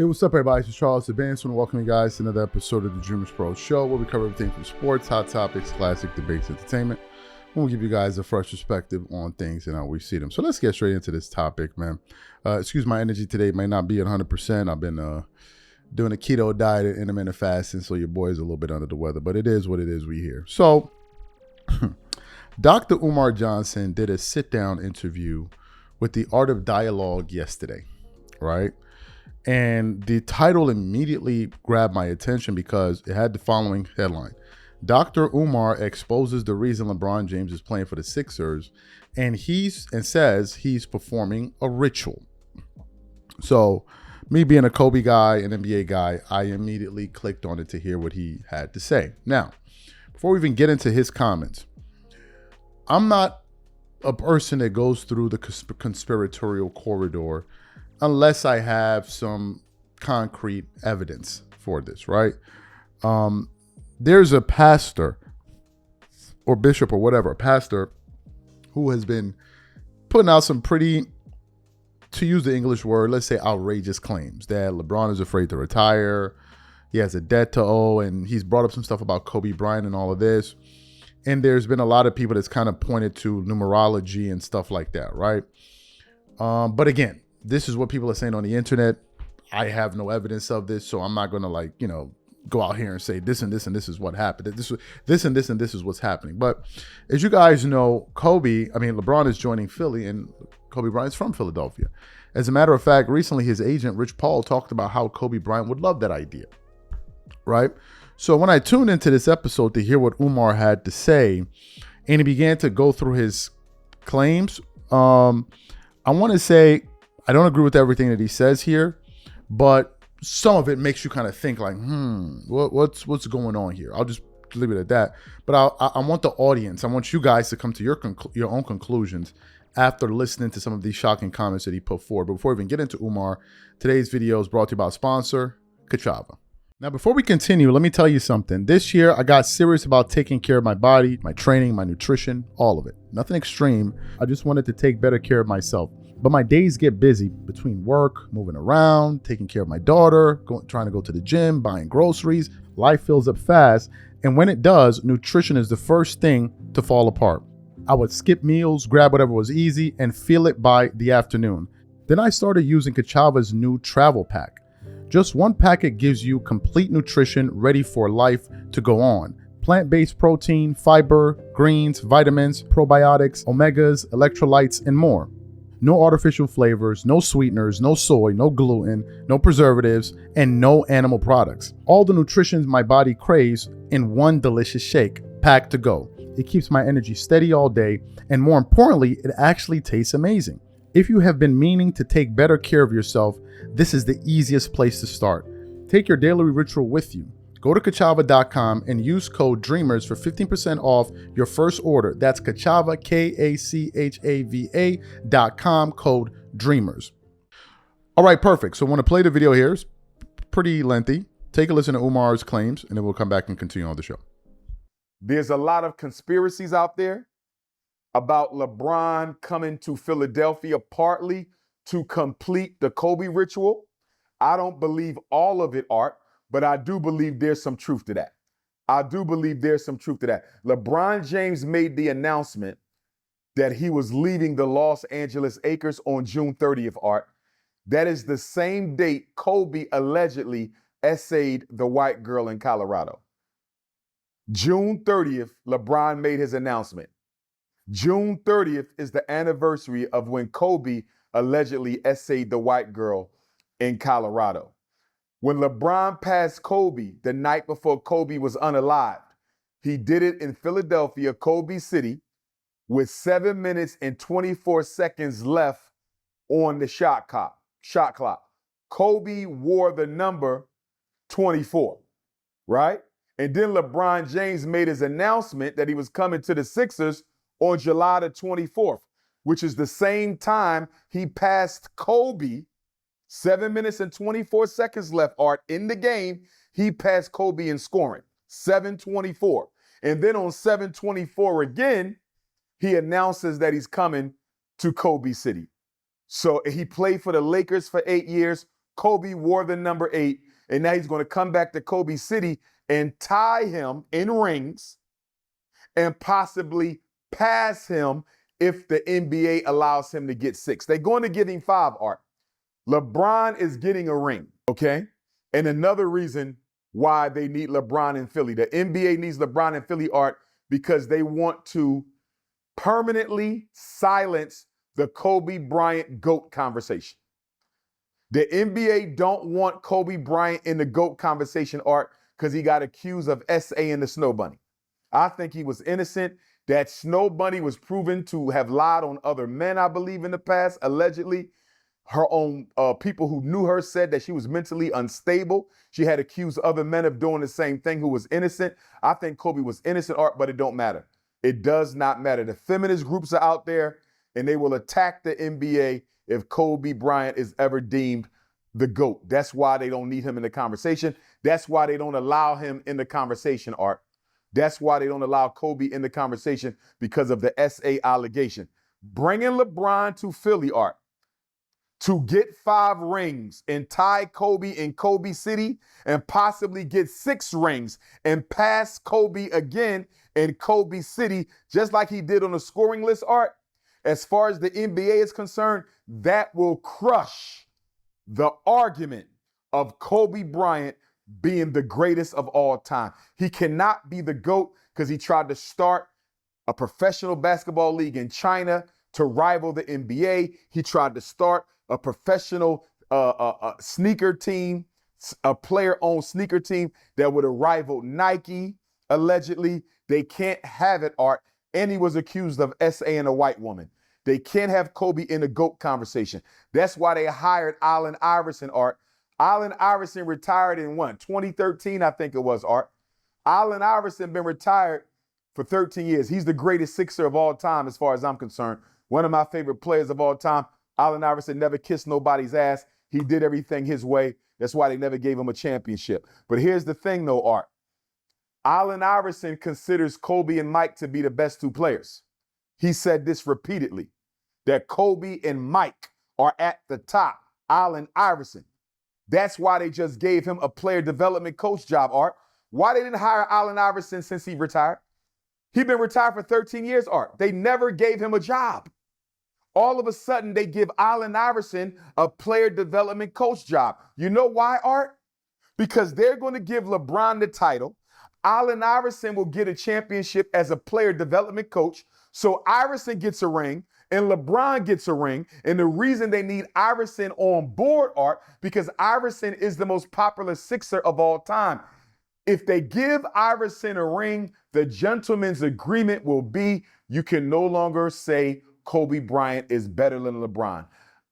Hey, what's up, everybody? It's Charles Advance. I want to welcome you guys to another episode of the DREAMERSPRO show, where we cover everything from sports, hot topics, classic debates, entertainment. We'll give you guys a fresh perspective on things and how we see them. So let's get straight into this topic, man. Excuse my energy today. It might not be at 100%. I've been doing a keto diet and intermittent fasting, so your boy is a little bit under the weather, but it is what it is we hear. So Dr. Umar Johnson did a sit-down interview with the Art of Dialogue yesterday, right? And the title immediately grabbed my attention because it had the following headline. Dr. Umar exposes the reason LeBron James is playing for the Sixers, and says he's performing a ritual. So me being a Kobe guy, an NBA guy, I immediately clicked on it to hear what he had to say. Now, before we even get into his comments, I'm not a person that goes through the conspiratorial corridor unless I have some concrete evidence for this, right? There's a pastor or bishop or whatever, a pastor who has been putting out some pretty, to use the English word, let's say outrageous claims that LeBron is afraid to retire, he has a debt to owe, and he's brought up some stuff about Kobe Bryant and all of this. And there's been a lot of people that's kind of pointed to numerology and stuff like that, right? But again, this is what people are saying on the internet. I have no evidence of this, so I'm not going to go out here and say this and this and this is what happened. This and this is what's happening. But as you guys know, LeBron is joining Philly, and Kobe Bryant's from Philadelphia. As a matter of fact, recently his agent, Rich Paul, talked about how Kobe Bryant would love that idea, right? So when I tuned into this episode to hear what Umar had to say, and he began to go through his claims, I want to say, I don't agree with everything that he says here, but some of it makes you kind of think like, what's going on here? I'll just leave it at that. But I want the audience, I want you guys to come to your own conclusions after listening to some of these shocking comments that he put forward. But before we even get into Umar, today's video is brought to you by our sponsor, Kachava. Now, before we continue, let me tell you something. This year, I got serious about taking care of my body, my training, my nutrition, all of it. Nothing extreme. I just wanted to take better care of myself. But my days get busy between work, moving around, taking care of my daughter, trying to go to the gym, buying groceries. Life fills up fast. And when it does, nutrition is the first thing to fall apart. I would skip meals, grab whatever was easy, and feel it by the afternoon. Then I started using Kachava's new travel pack. Just one packet gives you complete nutrition ready for life to go on. Plant-based protein, fiber, greens, vitamins, probiotics, omegas, electrolytes, and more. No artificial flavors, no sweeteners, no soy, no gluten, no preservatives, and no animal products. All the nutrition my body craves in one delicious shake, packed to go. It keeps my energy steady all day, and more importantly, it actually tastes amazing. If you have been meaning to take better care of yourself, this is the easiest place to start. Take your daily ritual with you. Go to Kachava.com and use code DREAMERS for 15% off your first order. That's Kachava, Kachava.com, code DREAMERS. All right, perfect. So I want to play the video here. It's pretty lengthy. Take a listen to Umar's claims, and then we'll come back and continue on the show. There's a lot of conspiracies out there about LeBron coming to Philadelphia partly to complete the Kobe ritual. I don't believe all of it, Art, but I do believe there's some truth to that. LeBron James made the announcement that he was leaving the Los Angeles Lakers on June 30th, Art. That is the same date Kobe allegedly essayed the white girl in Colorado. June 30th, LeBron made his announcement. June 30th is the anniversary of when Kobe allegedly essayed the white girl in Colorado. When LeBron passed Kobe the night before Kobe was unalived, he did it in Philadelphia, Kobe City, with 7 minutes and 24 seconds left on the shot clock. Kobe wore the number 24, right? And then LeBron James made his announcement that he was coming to the Sixers on July the 24th, which is the same time he passed Kobe. 7 minutes and 24 seconds left, Art, in the game. He passed Kobe in scoring, 7:24. And then on 7:24 again, he announces that he's coming to Kobe City. So he played for the Lakers for 8 years, Kobe wore the number 8, and now he's going to come back to Kobe City and tie him in rings and possibly pass him if the NBA allows him to get 6. They're going to give him 5, Art. LeBron is getting a ring, okay? And another reason why they need LeBron in Philly. The NBA needs LeBron in Philly, Art, because they want to permanently silence the Kobe Bryant GOAT conversation. The NBA don't want Kobe Bryant in the GOAT conversation, Art, because he got accused of SA in the Snow Bunny. I think he was innocent. That Snow Bunny was proven to have lied on other men, I believe, in the past, allegedly. Her own people who knew her said that she was mentally unstable. She had accused other men of doing the same thing who was innocent. I think Kobe was innocent, Art, but it don't matter. It does not matter. The feminist groups are out there, and they will attack the NBA if Kobe Bryant is ever deemed the GOAT. That's why they don't need him in the conversation. That's why they don't allow him in the conversation, Art. That's why they don't allow Kobe in the conversation, because of the SA allegation. Bringing LeBron to Philly, Art, to get 5 rings and tie Kobe in Kobe City and possibly get 6 rings and pass Kobe again in Kobe City, just like he did on the scoring list, Art, as far as the NBA is concerned, that will crush the argument of Kobe Bryant being the greatest of all time. He cannot be the GOAT because he tried to start a professional basketball league in China to rival the NBA. He tried to start a professional sneaker team, a player-owned sneaker team that would have rivaled Nike, allegedly. They can't have it, Art. And he was accused of SA and a white woman. They can't have Kobe in the GOAT conversation. That's why they hired Allen Iverson, Art. Allen Iverson retired in 2013, I think it was, Art. Allen Iverson been retired for 13 years. He's the greatest Sixer of all time as far as I'm concerned. One of my favorite players of all time. Allen Iverson never kissed nobody's ass. He did everything his way. That's why they never gave him a championship. But here's the thing, though, Art. Allen Iverson considers Kobe and Mike to be the best 2 players. He said this repeatedly, that Kobe and Mike are at the top. Allen Iverson. That's why they just gave him a player development coach job, Art. Why they didn't hire Allen Iverson since he retired? He's been retired for 13 years, Art. They never gave him a job. All of a sudden, they give Allen Iverson a player development coach job. You know why, Art? Because they're going to give LeBron the title. Allen Iverson will get a championship as a player development coach. So Iverson gets a ring and LeBron gets a ring. And the reason they need Iverson on board, Art, because Iverson is the most popular Sixer of all time. If they give Iverson a ring, the gentleman's agreement will be you can no longer say Kobe Bryant is better than LeBron.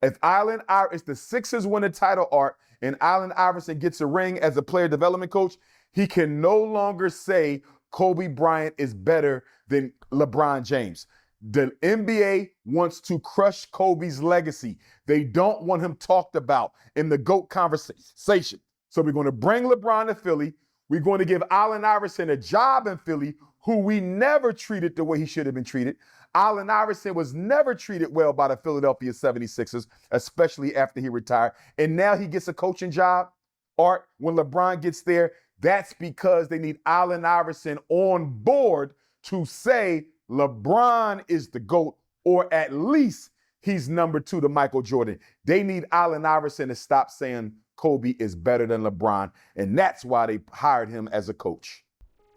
If the Sixers win the title, Art, and Allen Iverson gets a ring as a player development coach, he can no longer say Kobe Bryant is better than LeBron James. The NBA wants to crush Kobe's legacy. They don't want him talked about in the GOAT conversation. So we're going to bring LeBron to Philly. We're going to give Allen Iverson a job in Philly, who we never treated the way he should have been treated. Allen Iverson was never treated well by the Philadelphia 76ers, especially after he retired. And now he gets a coaching job. Art, when LeBron gets there, that's because they need Allen Iverson on board to say LeBron is the GOAT, or at least he's number 2 to Michael Jordan. They need Allen Iverson to stop saying Kobe is better than LeBron, and that's why they hired him as a coach.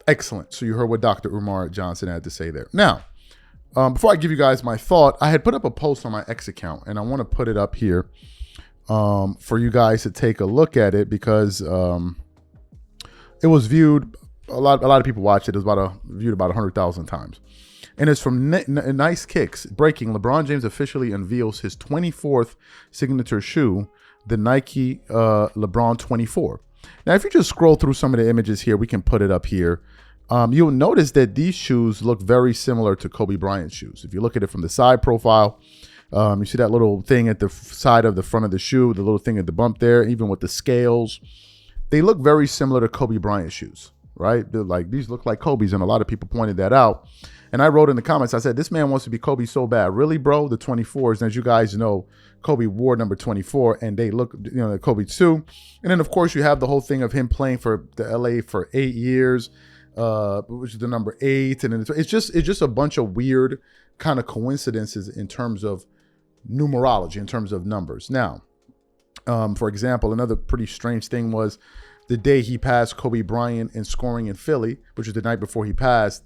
Excellent. So you heard what Dr. Umar Johnson had to say there. Now, before I give you guys my thought, I had put up a post on my X account, and I want to put it up here for you guys to take a look at it, because it was viewed, a lot of people watched it. It was viewed about 100,000 times. And it's from Nice Kicks. Breaking: LeBron James officially unveils his 24th signature shoe, the Nike LeBron 24. Now, if you just scroll through some of the images here, we can put it up here. You'll notice that these shoes look very similar to Kobe Bryant's shoes. If you look at it from the side profile, you see that little thing at the side of the front of the shoe, the little thing at the bump there, even with the scales. They look very similar to Kobe Bryant's shoes, right? They're like, these look like Kobe's, and a lot of people pointed that out. And I wrote in the comments, I said, this man wants to be Kobe so bad. Really, bro? The 24s. And as you guys know, Kobe wore number 24 and they look, Kobe too. And then, of course, you have the whole thing of him playing for the LA for 8 years, which is the number 8. And then it's just a bunch of weird kind of coincidences in terms of numerology, in terms of numbers. Now, for example, another pretty strange thing was the day he passed Kobe Bryant in scoring in Philly, which was the night before he passed.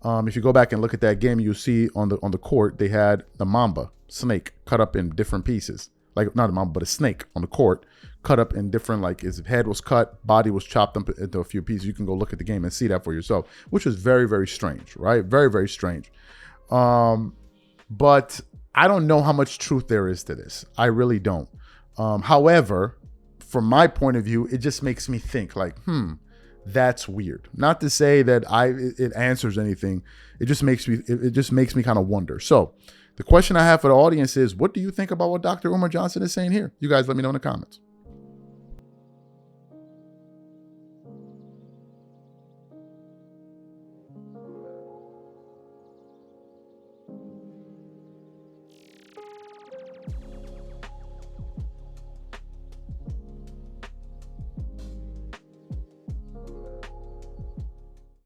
If you go back and look at that game, you'll see on the court, they had the mamba snake cut up in different pieces. Like not a mamba, but a snake on the court cut up in different, like his head was cut, body was chopped up into a few pieces. You can go look at the game and see that for yourself, which was very, very strange, right? Very, very strange. But I don't know how much truth there is to this. I really don't. However, from my point of view, it just makes me think like, that's weird. Not to say that it answers anything. It just makes me kind of wonder. So the question I have for the audience is, what do you think about what Dr. Umar Johnson is saying here? You guys let me know in the comments.